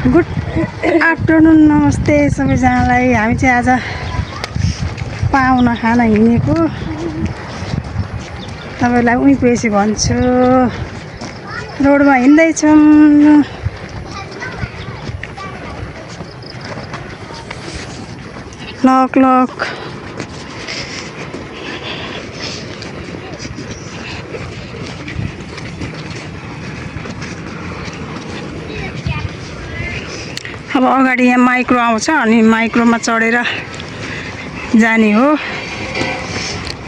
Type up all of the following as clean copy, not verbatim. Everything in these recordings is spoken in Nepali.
गुड आफ्टरनुन, नमस्ते सबैजनालाई। हामी चाहिँ आज पाहुना खान हिँडेको, तपाईँलाई उही पेसी भन्छु। रोडमा हिँड्दैछौँ। लक लक अब अगाडि यहाँ माइक्रो आउँछ अनि माइक्रोमा चढेर जाने हो।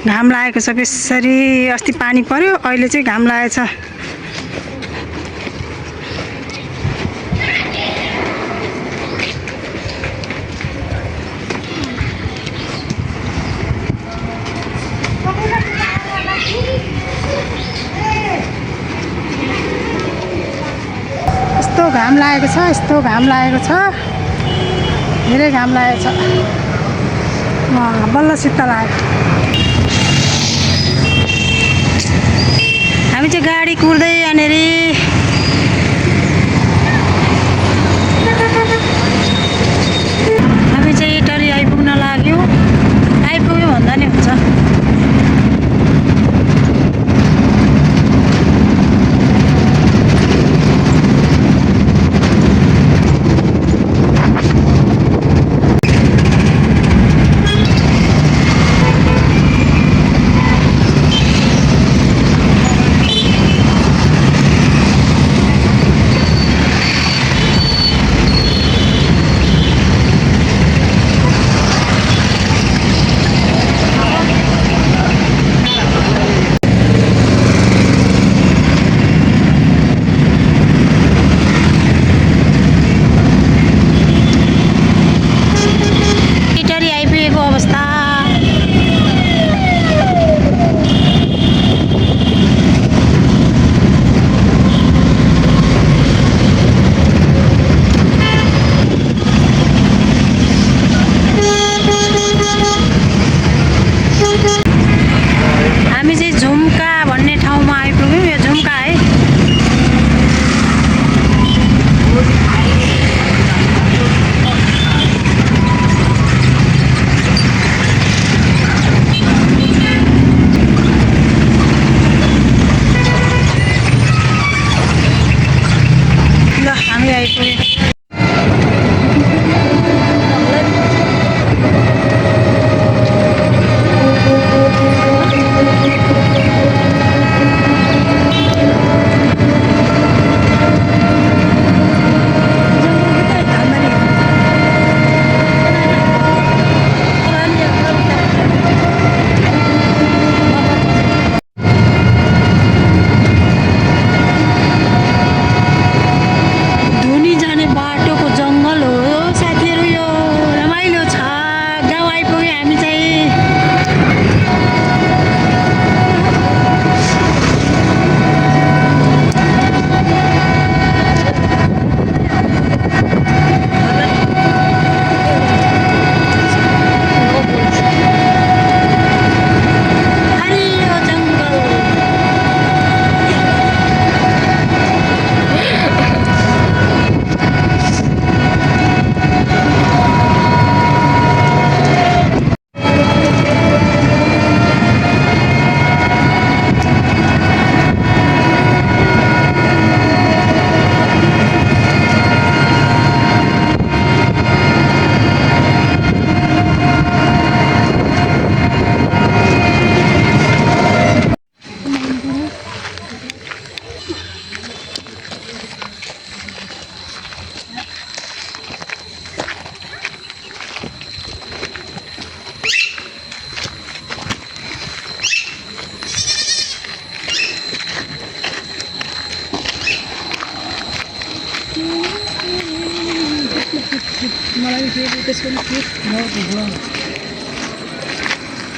घाम लागेको छ बेसरी। अस्ति पानी पर्यो, अहिले चाहिँ घाम लागेछ। यस्तो घाम लागेको छ, यस्तो घाम लागेको छ, धेरै घाम लागेको छ। बल्ल शीतल लाग्यो। हामी चाहिँ गाडी कुर्दै यहाँनिर हामी चाहिँ इटरी आइपुग्न लाग्यौँ। आइपुग्यो भन्दा नि हुन्छ।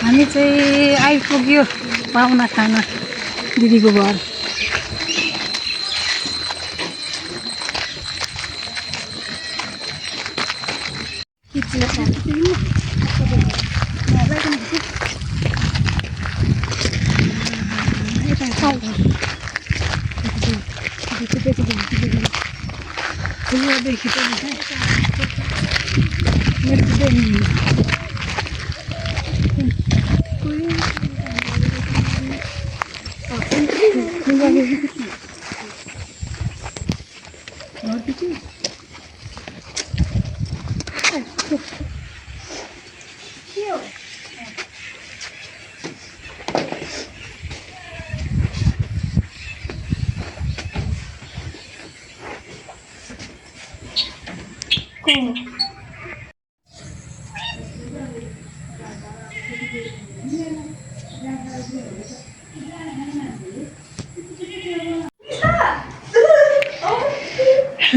हामी चाहिँ आइपुग्यो पाहुना खाना दिदीको घर। देखि त मेरो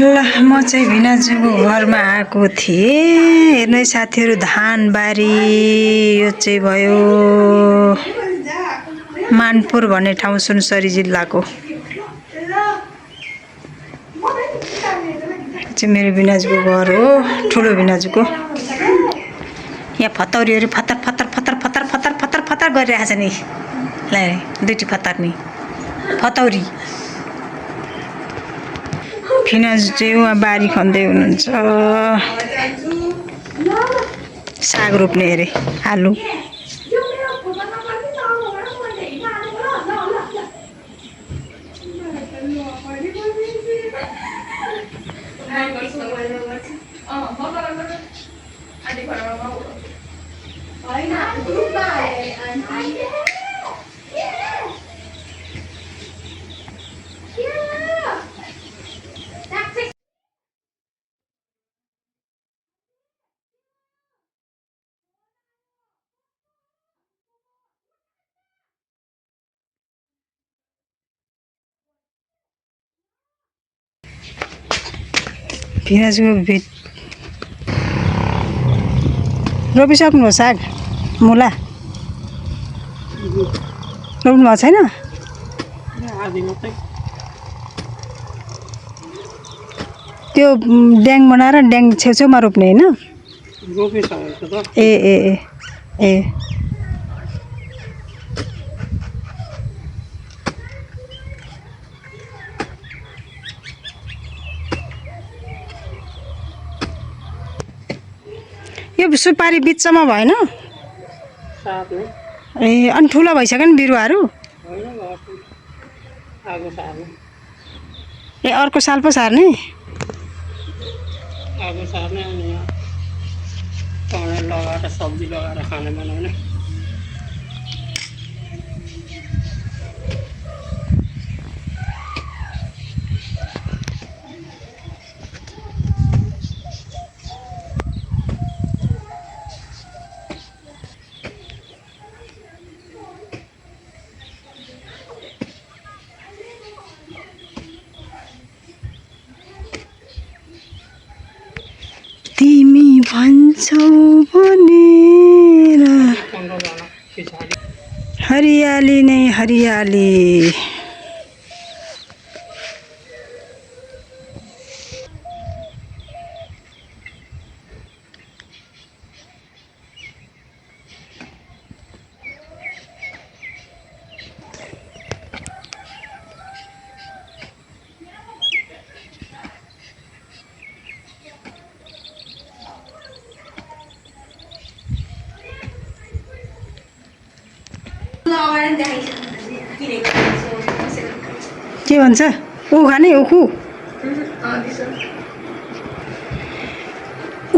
ल म चाहिँ भिनाजुको घरमा आएको थिएँ। हेर्नु साथीहरू, धानबारी यो चाहिँ भयो मानपुर भन्ने ठाउँ सुनसरी जिल्लाको। चाहिँ मेरो भिनाजुको घर हो, ठुलो भिनाजुको। यहाँ फतौरीहरू फतर फतर फतर फतर फतर फतर फतर गरिरहेको छ नि। ल दुईटी फतर नि फतौरी। भिनाजु चाहिँ उहाँ बारी खन्दै हुनुहुन्छ। साग रोप्ने अरे, आलु। भिनाजुको भिट रोपिसक्नु हो साग मुला? रोप्नु भएको छैन? त्यो ड्याङ बनाएर ड्याङ छेउछेउमा रोप्ने होइन? ए ए ए ए यो सुपारी बिचमा भएन? ए अनि ठुलो भइसक्यो नि बिरुवाहरू? ए अर्को साल पो सार्ने? लगाएर सब्जी लगाएर खाना बनाउने। तिमी भन्छौ भनेर हरियाली नै हरियाली। के भन्छ? उखु खाने? उखु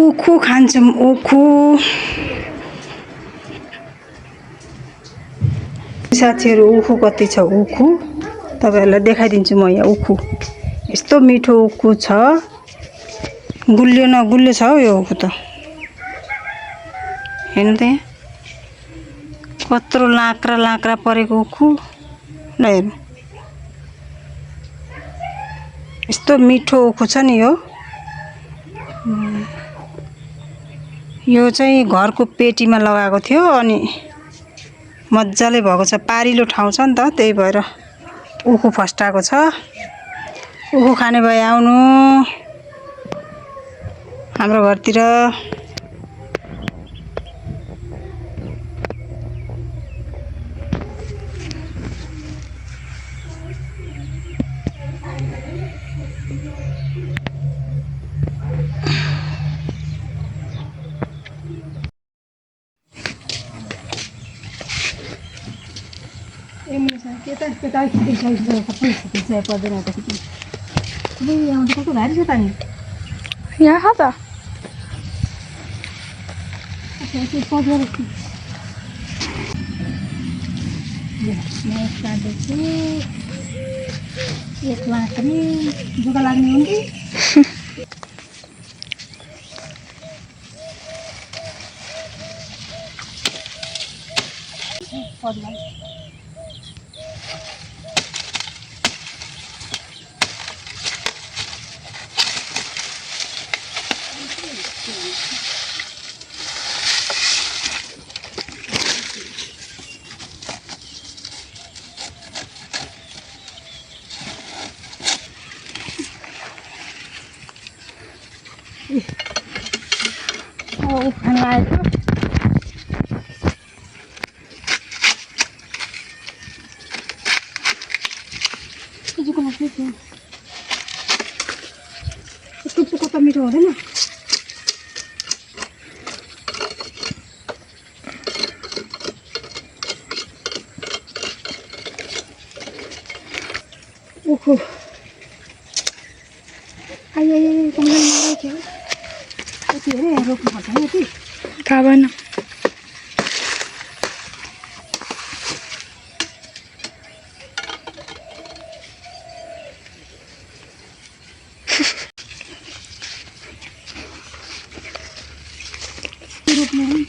उखु खान्छौँ। उखु साथीहरू, उखु कति छ? उखु तपाईँहरूलाई देखाइदिन्छु म। यहाँ उखु यस्तो मिठो उखु छ, गुलियो न गुलियो छ हौ यो उखु त। हेर्नु त यहाँ कत्रो लाक्रा लाक्रा परेको उखु। ल हेर्नु यस्तो मिठो उखु छ नि। यो चाहिँ घरको पेटीमा लगाएको थियो अनि मजाले भएको छ। पारिलो ठाउँ छ नि त, त्यही भएर उखु फस्टाएको छ। उखु खाने भए आउनु हाम्रो घरतिर। त्यता सबै चाहिँ पर्दैन त यहाँ त कस्तो भारी छ त नि यहाँ त काट्दैछु यसमा पनि जुगा लाग्ने हो कि उखान आएको टुप्पोको त मिठो हुँदैन ओहो आइए कमलाई मगाइथ्यो यति हेरे रोप्नुपर्छ नि यति थाहा भएन रोप्ने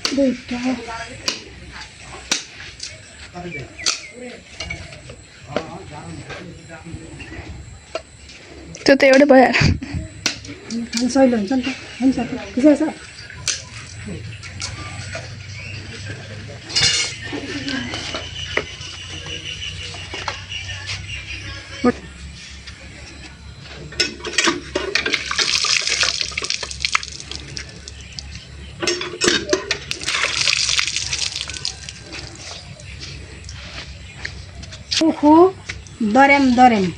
दुईटा त्यो त एउटै भयो खान सहिलो हुन्छ नि त हुन्छ ठिकै छ ओहो दर्याम दर्याम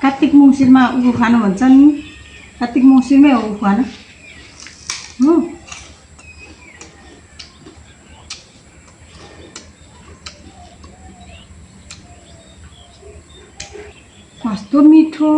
कार्तिक मङ्सिरमा उखु खानु भन्छन् कार्तिक मङ्सिरमै हो उखु खानु हो कस्तो मिठो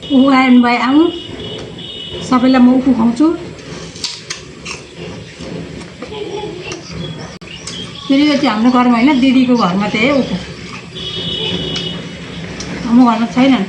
उखु आयो भाइ आउनु सबैलाई म उखु खुवाउँछु फेरि यो चाहिँ हाम्रो घरमा होइन दिदीको घरमा चाहिँ है उखु हाम्रो घरमा छैनन्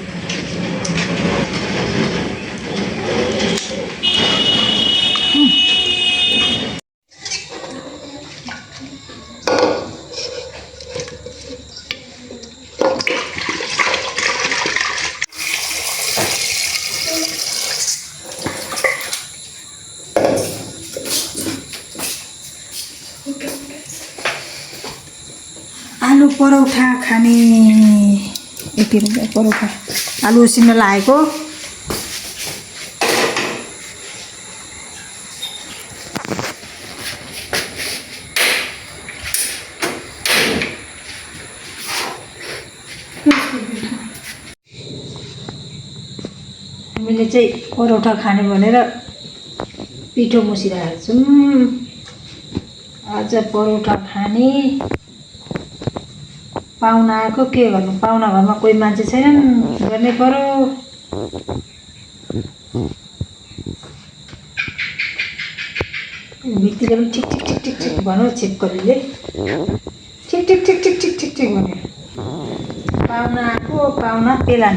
आलु परौठा खाने यति रुपियाँ परौठा आलु उसिन्न लागेको हामीले चाहिँ परौठा खाने भनेर पिठो मुसिरहेको छौँ। अझ परोठा खाने पाहुना आएको के गर्नु, पाहुना घरमा कोही मान्छे छैनन्, गर्नै पर्यो। भित्तीले पनि ठिक ठिक ठिक ठिक ठिक भन्यो छिपकलीले, ठिक ठिक ठिक ठिक ठिक ठिक ठिक भन्यो। पाहुना आएको, पाहुना पेलान।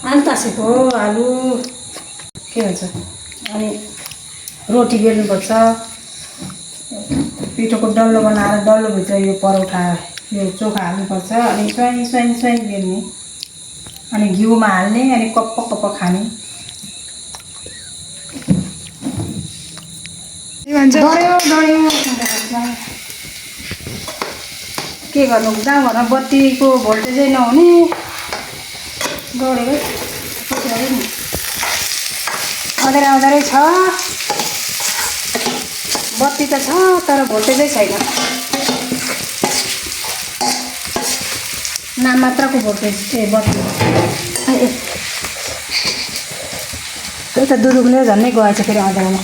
आलु तासेको आलु के भन्छ, अनि रोटी बेल्नुपर्छ। पिठोको डल्लो बनाएर डल्लोभित्र यो परोठा यो चोखा हाल्नुपर्छ, अनि स्वाइन स्वाइन स्वाइन बेल्ने, अनि घिउमा हाल्ने, अनि कप्प कप्प खाने। के गर्नु, गाउँघरमा बत्तीको भोल्टेजै नहुने, डढेकै नि अँध्यारो अँध्यारै छ। बत्ती त छ तर भोल्टेजै छैन, नाम मात्रको भोल्टेज। बत्ती त्यही त दुध उक्लेर झन्डै गएछ फेरि अँध्यारोमा।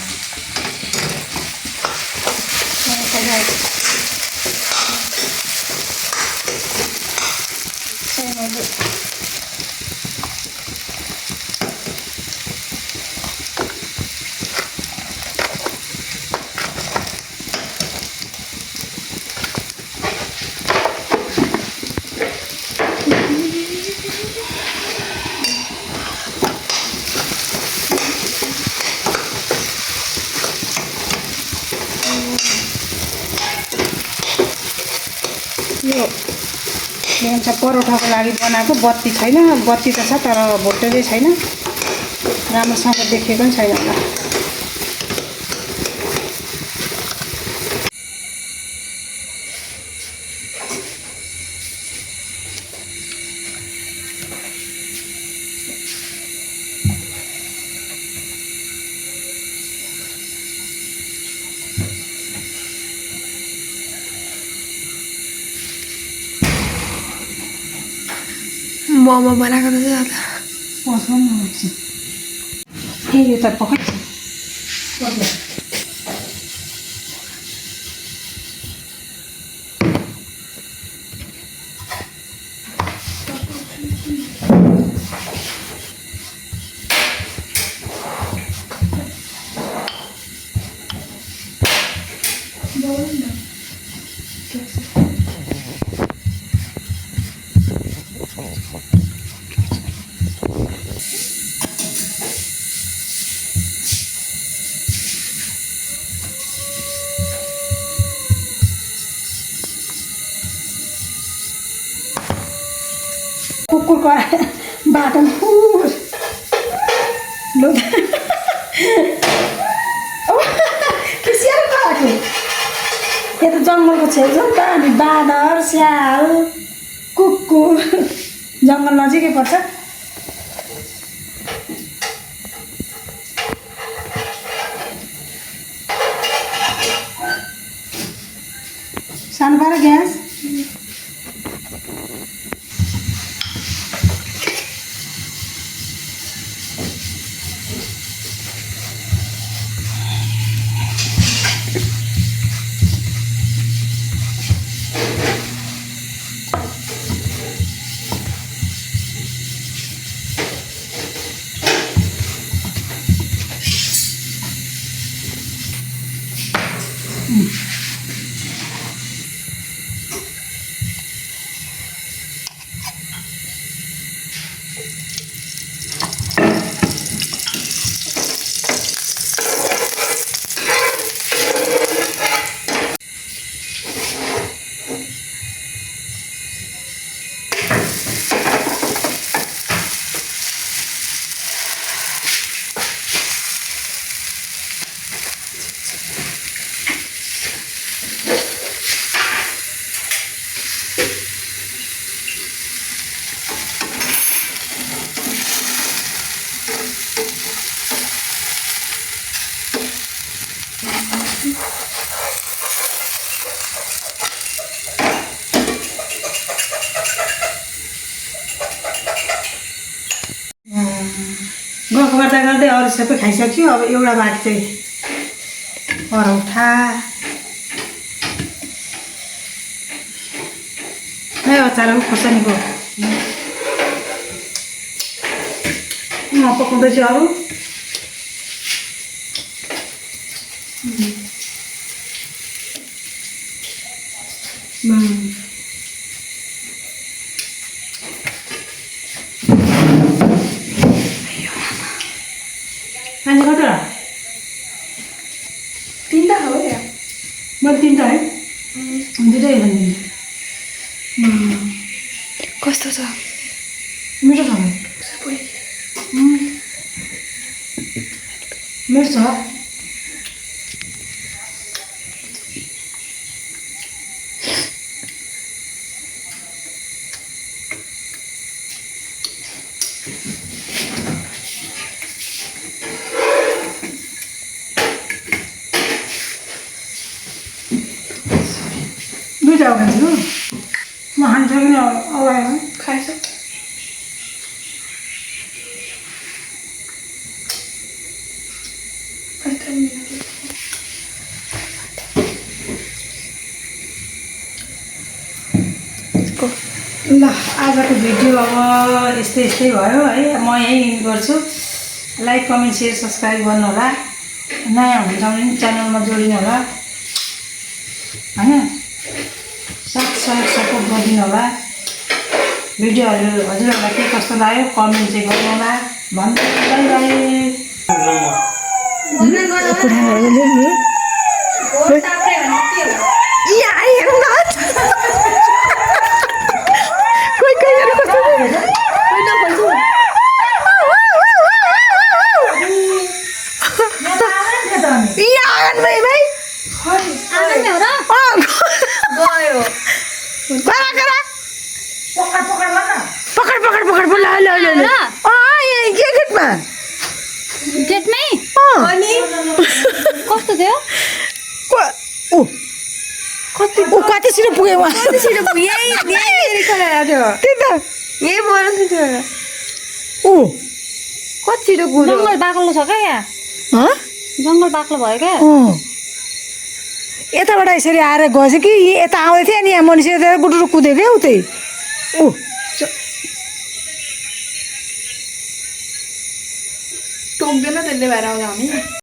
यो के भन्छ परोठाको लागि बनाएको, बत्ती छैन। बत्ती त छ तर भोल्टेजै छैन, राम्रोसँग देखेको पनि छैन होला। मोमो बनाएको त ज्यादा ए यो त पकाइ कुकुरको बाटो यो त जङ्गलको छेउ छ नि त, अनि बाँदर स्याल कुकुर जङ्गल नजिकै पर्छ। सानो पारो ग्यास गफ गर्दा गर्दै अरू सबै खाइसक्यो। अब एउटा बाँकी चाहिँ परौठा। है अचार खोर्सानीको म पकाउँदैछु अरू। मान्छे कतिवटा? 3टा हो या मैले 3टा है, 2टै भनिदिनु। कस्तो छ मिठो छ नि। मिठो छ। दुईवटा हो खान्छु म खान्छ कि अगायो खाइस ल आजको भिडियो अब यस्तै भयो है। म यहीँ गर्छु। लाइक कमेन्ट सेयर सब्सक्राइब गर्नु होला। नयाँ हुनुहुन्छ भने च्यानलमा जोडिनु होला होइन। साथ सहयोग सपोर्ट गरिदिनु होला। भिडियोहरू हजुरहरूलाई के कस्तो लाग्यो कमेन्ट चाहिँ गर्नु होला भन्दै बाई बाई। गेटमै अनि कस्तो थियो कति छिटो पुग्यो उहाँ। कति छिटो पुग्यो यही खलाएको थियो यही बोल्नु थियो कति छिटो कुद्यो जङ्गल बाक्लो छ क्या यहाँ जङ्गल बाक्लो भयो क्या यताबाट यसरी आएर गएछ कि यता आउँदै थियो अनि यहाँ मनुष्य यता गुटुरु कुद्यो क्या उतै टोक्दैन त्यसले भएर आउँदा हामी